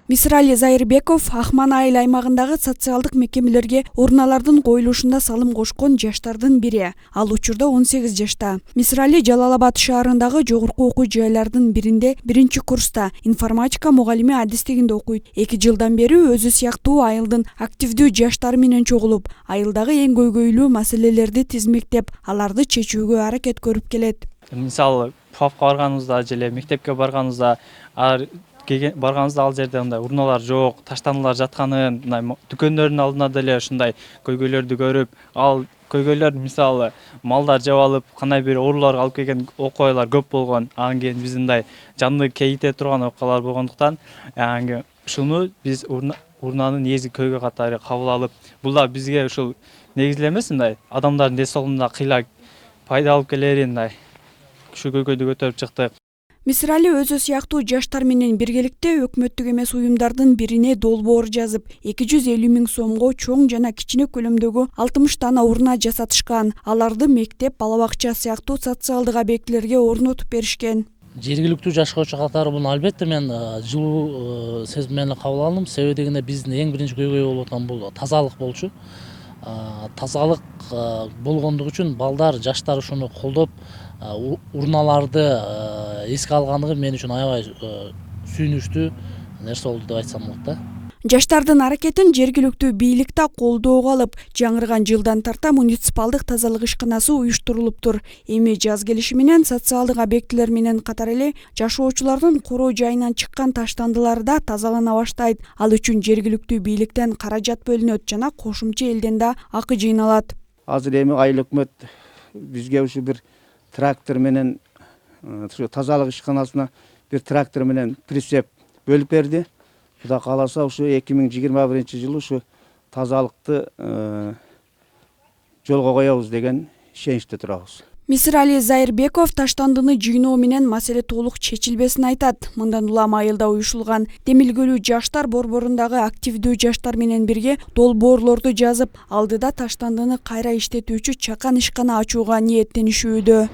Мисрали Зайырбеков Ахман айыл аймагындагы социалдык мекемелерге урналардын коюлушунда салым кошкон жаштардын бири. Ал учурда 18 жашта. Мисрали Жалалабад шаарындагы жогорку окуу жайлардын биринде биринчи курста информатика мугалими адистигинде окуйт. 2 жылдан бери өзү сыяктуу айылдын активдүү жаштары менен чогулуп, айылдагы эң көйгөйлүү маселелерди тизмектеп, аларды чечүүгө аракет көрүп келет. Мисалы, папка барганыбызда же мектепке барганыбызда барганыбызда ал жерде мындай урналар жок, таштануулар жатканын, мындай дүкөндөрдүн алдына деле ушундай көйгөйлөрдү көрүп, ал көйгөйлөр мисалы малдар жеп алып, кандай бир ооруларга алып келген окуялар көп болгон. Анан кийин биз мындай жанды кейите турган окуялар болгондуктан, ушуну биз урнанын негизги көйгөй катары кабыл алып, бул да бизге ушул негизги эмес, мындай адамдардын ден соолугуна кыйла пайда алып келерин, мындай ушу көйгөйдү көтөрүп чыктык. Мисрали өзү сыяктуу жаштар менен биргеликте өкмөттүк эмес уюмдардын бирине долбоор жазып, 250 000 сомго чоң жана кичине көлөмдөгү 60 дана урна жасатышкан. Аларды мектеп, бала бакча сыяктуу социалдык объектилерге орнотуп беришкен. Жергиликтүү жашоочу катары буну албетте мен жылуу сезим менен кабыл алдым. Себеби дегенде биздин эң биринчи көйгөй болуп аткан бул тазалык болчу. Тазалык болгондугу үчүн балдар, жаштар ушуну колдоп, урналарды эске алганлыгы мен үчүн аябай сүйүнүчтүү нерсе болду деп айтсам болот да. Жаштардын аракетин жергиликтүү бийлик да колдоого алып, жаңырган жылдан тарта муниципалдык тазалык ишканасы уюштурулуптур. Эми жаз келиши менен социалдык объектилер менен катар эле жашоочулардын короо жайынан чыккан таштандылар да тазалана баштайт. Ал үчүн жергиликтүү бийликтен каражат бөлүнөт жана кошумча элден да акы жыйналат. Азыр эми айыл өкмөт бизге ушу бир трактор менен тазалык ишканасына бир трактор менен прицеп бөлүп берди. Кудай кааласа ушу 2021-жылы ушу тазалыкты жолго коебуз деген ишеничте турабыз. Мисрали Зайырбеков таштандыны жыйноо менен маселе толук чечилбесин айтат. Мындан улам айылда уюшулган демилгөлүү жаштар борборундагы активдүү жаштар менен бирге долбоорлорду жазып, алдыда таштандыны кайра иштетүүчү чакан ишкана ачууга ниеттенишүүдө.